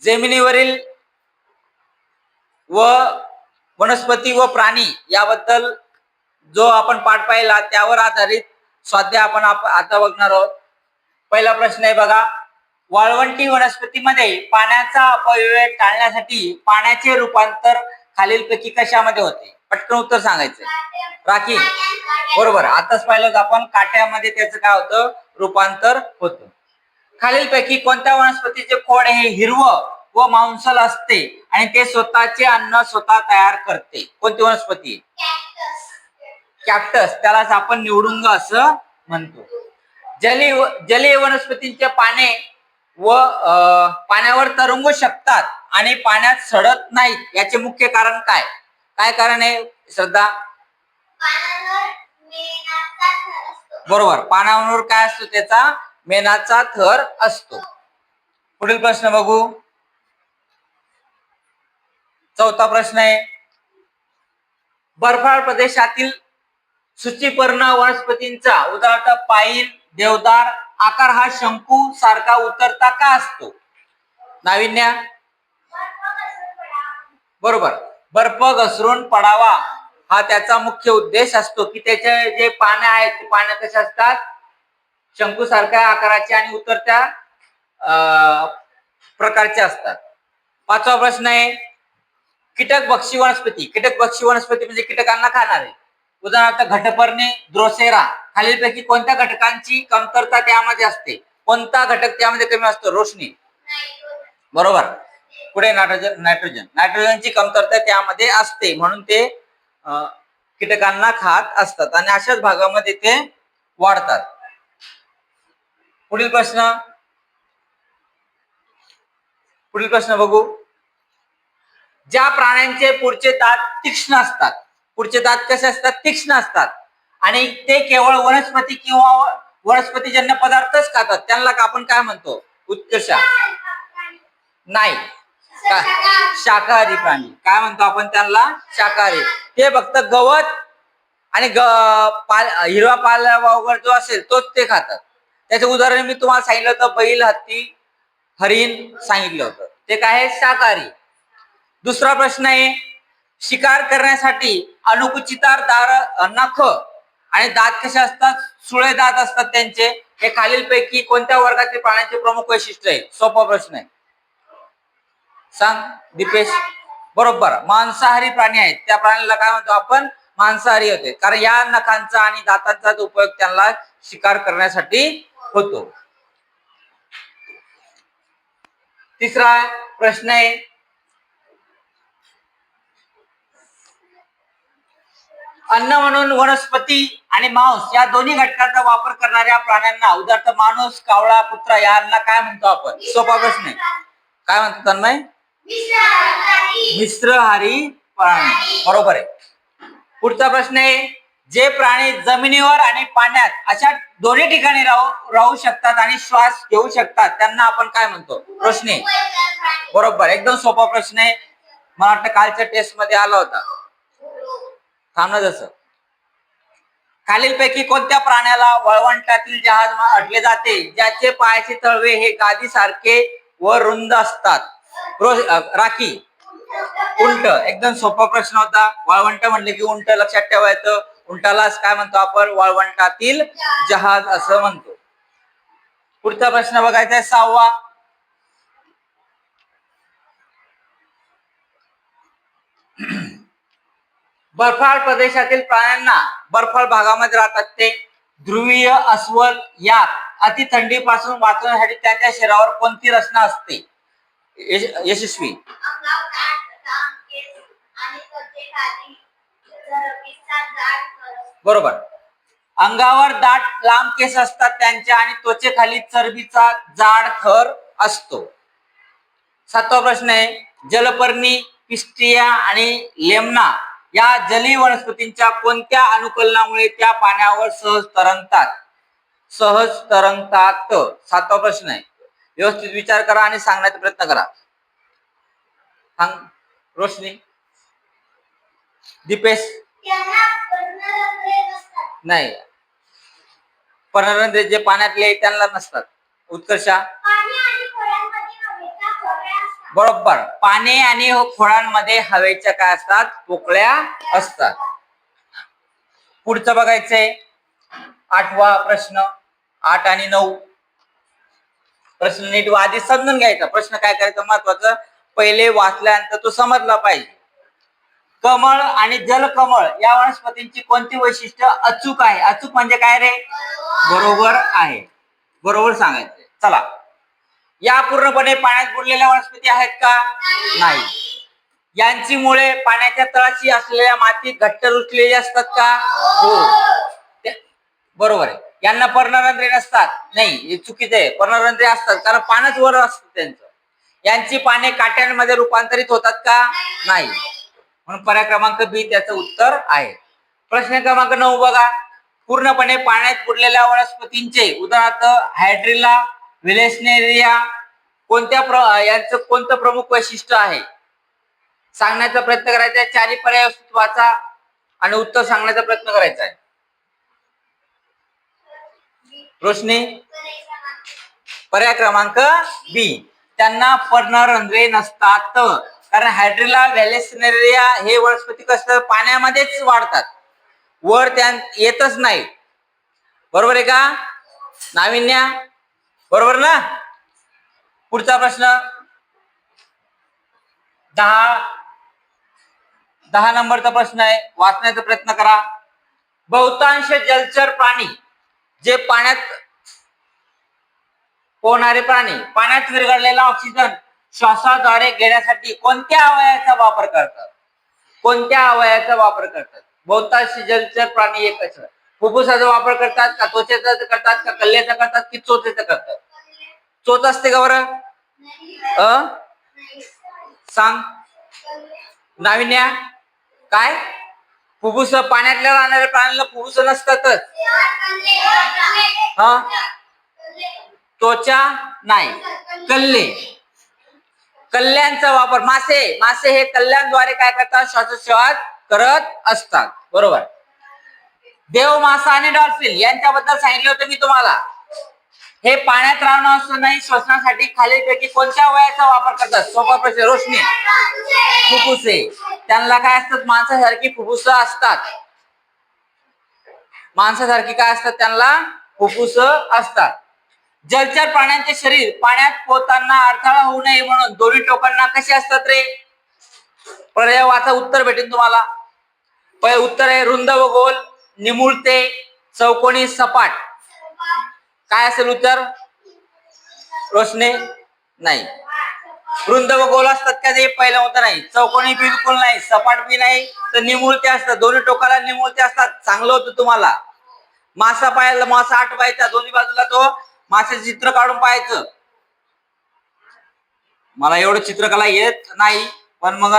जमिनीवरील व वनस्पती व प्राणी याबद्दल जो आपण पाठ पाहिला त्यावर आधारित स्वाध्याय आपण आता बघणार आहोत. पहिला प्रश्न आहे बघा. वाळवंटी वनस्पतीमध्ये पाण्याचा अपव्यय टाळण्यासाठी पाण्याचे रूपांतर खालीलपैकी कशामध्ये होते? पटकन उत्तर सांगायचं. राखी. बरोबर. आताच पाहिलं आपण काट्यामध्ये त्याचं काय होतं? रूपांतर होतं. खालीलपैकी कोणत्या वनस्पतीचे खोड हे हिरवं व मांसल असते आणि ते स्वतःचे अन्न स्वतः तयार करते? कोणती वनस्पती? कॅक्टस. त्यालाच आपण निवडुंग असं म्हणतो. जलीय वनस्पतींचे पाने व पाण्यावर तरंगू शकतात आणि पाण्यात सडत नाहीत याचे मुख्य कारण काय? काय कारण आहे श्रद्धा? बरोबर. पानावर काय असतो? त्याचा मेणाचा थर असतो. पुढील प्रश्न बघू. चौथा प्रश्न आहे. बर्फाळ प्रदेशातील सूचीपर्ण वनस्पतींचा उदाहरणार्थ पाईन, देवदार आकार हा शंकू सारखा उतरता का असतो? नाविन्या. बरोबर. बर्फ घसरून पडावा हा त्याचा मुख्य उद्देश असतो की त्याचे जे पाने आहेत ते पाने कसे असतात? शंकू सारख्या आकाराचे आणि उतरत्या प्रकारचे असतात. पाचवा प्रश्न आहे. कीटकभक्षी वनस्पती. कीटकभक्षी वनस्पती म्हणजे कीटकांना खाणारे. उदाहरणार्थ घटपर्णी, द्रोसेरा. खालीलपैकी कोणत्या घटकांची कमतरता त्यामध्ये असते? कोणता घटक त्यामध्ये कमी असतो? रोशनी. बरोबर. पुढे नायट्रोजनची कमतरता त्यामध्ये असते म्हणून ते कीटकांना खात असतात आणि अशाच भागामध्ये ते वाढतात. पुढील प्रश्न बघू. ज्या प्राण्यांचे पुढचे दात तीक्ष्ण असतात, पुढचे दात कसे असतात? तीक्ष्ण असतात आणि ते केवळ वनस्पती किंवा वनस्पतीजन्य पदार्थच खातात त्यांना आपण काय म्हणतो? उत्कर्षा. नाही. शाकाहारी प्राणी. काय म्हणतो आपण त्यांना? शाकाहारी. ते फक्त गवत आणि हिरवा पाला वगैरे जो असेल तोच ते खातात. त्याचे उदाहरण मी तुम्हाला सांगितलं होतं. बैल, हत्ती, हरिण सांगितलं होतं. ते काय आहे? शाकाहारी. दुसरा प्रश्न आहे. शिकार करण्यासाठी अनुकुचितार नख आणि दात कसे असतात? सुळे दात असतात त्यांचे. हे खालीलपैकी कोणत्या वर्गातील प्राण्यांचे प्रमुख वैशिष्ट्य आहे? सोपा प्रश्न आहे. सांग दीपेश. बरोबर. मांसाहारी प्राणी आहेत. त्या प्राण्याला काय म्हणतो आपण? मांसाहारी होते. कारण या नखांचा आणि दातांचा उपयोग त्यांना शिकार करण्यासाठी होतो. तिसरा प्रश्न आहे. अन्न म्हणून वनस्पती आणि मांस या दोन्ही घटकांचा वापर करणाऱ्या प्राण्यांना उदाहरणार्थ माणूस, कावळा, कुत्रा यांना काय म्हणतो आपण? सोपा प्रश्न आहे. काय म्हणतो तन्मय? मिश्रहारी प्राणी. बरोबर आहे. पुढचा प्रश्न आहे. जे प्राणी जमिनीवर आणि पाण्यात अशा दोन्ही ठिकाणी राहू शकतात आणि श्वास घेऊ शकतात त्यांना आपण काय म्हणतो? रोशनी. बरोबर. एकदम सोपा प्रश्न आहे. मला वाटतं कालच्या टेस्ट मध्ये आला होता. थांबणं जसं. खालीलपैकी कोणत्या प्राण्याला वाळवंटातील जहाज म्हटले जाते ज्याचे पायाचे तळवे हे गादी सारखे व रुंद असतात? राखी. उंट. एकदम सोपा प्रश्न होता. वाळवंट म्हणले की उंट लक्षात ठेवायचं. उंटालाच काय म्हणतो आपण? वाळवंटातील जहाज असं म्हणतो. पुढचा प्रश्न बघायचा आहे. 6वा. बर्फाळ प्रदेशातील प्राण्यांना बर्फाळ भागामध्ये राहतात ते ध्रुवीय अस्वल याक अति थंडीपासून वाचवण्यासाठी त्यांच्या शरीरावर कोणती रचना असते? यशस्वी. बरोबर. अंगावर दाट लांब केस असतात त्यांच्या आणि त्वचेखाली चरबीचा जाड थर असतो. 7वा प्रश्न आहे. जलपर्णी, पिस्टिया आणि लेमना या जलीय वनस्पतींच्या कोणत्या अनुकूलनामुळे त्या पाण्यावर सहज तरंगतात? 7वा प्रश्न आहे. व्यवस्थित विचार करा आणि सांगण्याचा प्रयत्न करा. रोशनी. दीपेश. नाही. पर्णरंध्रे जे पाण्यातले त्यांना नसतात. उत्कर्षा. बरोबर. पाने आणि खोडांमध्ये हवेच्या काय असतात? पोकळ्या असतात. पुढचं बघायचंय 8वा प्रश्न. 8 आणि 9 प्रश्न नीट आधी समजून घ्यायचा. प्रश्न काय करायचं महत्वाचं, पहिले वाचल्यानंतर तो समजला पाहिजे. कमळ आणि जलकमळ या वनस्पतींची कोणती वैशिष्ट्य अचूक आहे? अचूक म्हणजे काय रे? बरोबर आहे. बरोबर सांगायचं. चला, या पूर्णपणे पाण्यात बुडलेल्या वनस्पती आहेत का? नाही. यांची मुळे पाण्याच्या तळाशी असलेल्या मातीत घट्ट रुतलेली असतात का? हो. बरोबर आहे. यांना पर्णरंध्रे नसतात. नाही, हे चुकीचं आहे. पर्णरंध्रे असतात कारण पानच वर असतं त्यांचं. यांची पाने काट्यांमध्ये रूपांतरित होतात का? नाही. म्हणून पर्याय क्रमांक बी त्याचं उत्तर आहे. प्रश्न क्रमांक 9 बघा. पूर्णपणे पाण्यात बुडलेल्या वनस्पतींचे उदाहरणार्थ हायड्रिला, व्हिलेस्नेरिया यांचं कोणतं प्रमुख वैशिष्ट्य आहे सांगण्याचा प्रयत्न करायचा आहे. चारही पर्याय वाचा आणि उत्तर सांगण्याचा प्रयत्न करायचा आहे. रोशनी, पर्याय क्रमांक बी, त्यांना पर्णरंध्रे नसतात. कारण हायड्रिला, व्हॅलेस्नेरिया हे वनस्पती कसं पाण्यामध्येच वाढतात, वर त्या येतच नाही. बरोबर आहे का नाविन्या? बरोबर ना? पुढचा प्रश्न 10 नंबरचा प्रश्न आहे. वाचण्याचा प्रयत्न करा. बहुतांश जलचर प्राणी जे पाण्यात पोहणारे प्राणी पाण्यात विरघळलेला ऑक्सिजन श्वासाद्वारे घेण्यासाठी कोणत्या अवयवाचा वापर करतात? कोणत्या अवयवाचा वापर करतात? बहुतांश जलचर प्राणी एकच फुफ्फुसाचा वापर करतात का, त्वचेचा करतात का, कल्ल्याचा करतात की चोचेचा करतात? चोच असते का बरं? सांग नाविन्या. काय फुफ्फुस? पाण्यातल्या राहणाऱ्या प्राण्याला फुफ्फुस नसतातच. हा, त्वचा नाही, कल्ले. कल्ल्यांचा वापर. मासे हे कल्ल्यांद्वारे काय करतात? श्वासोच्छवास करत असतात. बरोबर. देव मासा आणि डॉल्फिन यांच्याबद्दल सांगितलं होतं मी तुम्हाला. हे पाण्यात राहणं असं नाही, श्वसनासाठी खालीलपैकी कोणत्या अवयवाचा वापर करतात? सोपा प्रश्न. रोशनी, फुफ्फुसे. त्यांना काय असतात? माणसासारखी फुफ्फुस असतात. माणसासारखी काय असतात? त्यांना फुफ्फुस असतात. जलचर प्राण्यांचे शरीर पाण्यात पोहताना अडथळा होऊ नये म्हणून दोन्ही टोकांना कसे असतात रे? पर्याय वाचा, उत्तर भेटेल तुम्हाला. पहिले उत्तर आहे रुंद व गोल, निमुळते, चौकोनी, सपाट. काय असेल उत्तर? रोशनी, नाही. रुंद व गोल असतात का? ते पहिलं होतं नाही. चौकोनी बिलकुल नाही, सपाट बी नाही, तर निमुळते असतात. दोन्ही टोकाला निमुळते असतात. चांगलं होतं तुम्हाला. मासा पाहायला, मासा 8 पाहायचा, दोन्ही बाजूला तो माशाचं चित्र काढून पाहायचं. मला एवढं चित्रकला येत नाही, पण मग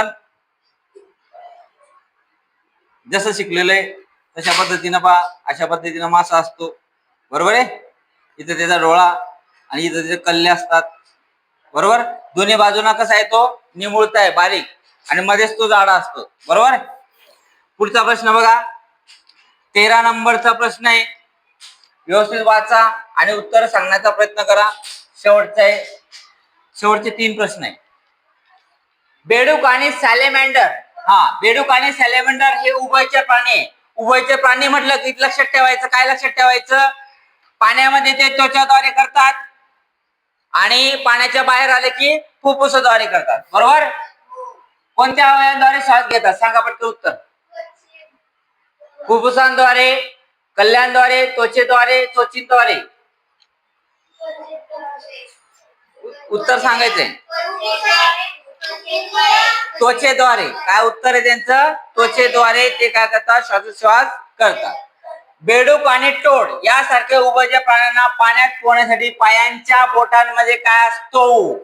जसं शिकलेलं आहे तशा पद्धतीनं पहा. अशा पद्धतीनं मासा असतो. बरोबर आहे. इथं त्याचा डोळा आणि इथं त्याचे कल्ले असतात. बरोबर. दोन्ही बाजूना कसा आहे? तो निमुळता आहे, बारीक, आणि मध्येच तो जाडा असतो. बरोबर. पुढचा प्रश्न बघा. 13 नंबरचा प्रश्न आहे. व्यवस्थित वाचा आणि उत्तर सांगण्याचा प्रयत्न करा. शेवटचे 3 प्रश्न आहे. बेडूक आणि सॅलेमँडर. बेडूक आणि सॅलेमँडर हे उभयचर प्राणी आहे. उभयचर प्राणी म्हटलं की लक्षात ठेवायचं, काय लक्षात ठेवायचं? पाण्यामध्ये ते त्वचाद्वारे करतात आणि पाण्याच्या बाहेर आले की फुफ्फुसाद्वारे करतात. बरोबर. कोणत्या अवयवाद्वारे श्वास घेतात? सांगा पटकन उत्तर. फुफ्फुसांद्वारे, कल्ल्यांद्वारे, त्वचेद्वारे, चोचीद्वारे. उत्तर सांगायचंय. त्वचेद्वारे. काय उत्तर आहे त्यांचं? त्वचेद्वारे ते काय करतात? श्वासोच्छवास करतात. बेडूक आणि टोड यासारख्या उभयचर प्राण्यांना पाण्यात पोहण्यासाठी पायांच्या बोटांमध्ये काय असतो?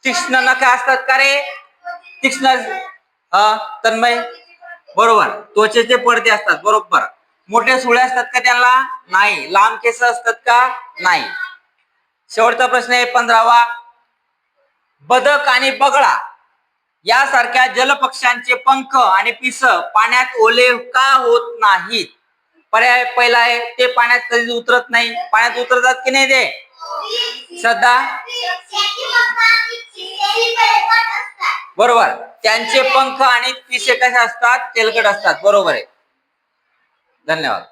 तीक्ष्ण नखे असतात का रे? तीक्ष्ण. तन्मय, बरोबर. त्वचेचे पडदे असतात. बरोबर. मोठे सुळे असतात का त्यांना? नाही. लांब केस असतात का? नाही. शेवटचा प्रश्न आहे 15वा. बदक आणि बगळा यासारख्या जलपक्ष्यांचे पंख आणि पिस पाण्यात ओले का होत नाहीत? पर्याय पहिला आहे ते पाण्यात कधी उतरत नाही. पाण्यात उतरतात की नाही ते? श्रद्धा, बरोबर. त्यांचे पंख आणि पिसे कसे असतात? तेलकट असतात. बरोबर आहे. धन्यवाद.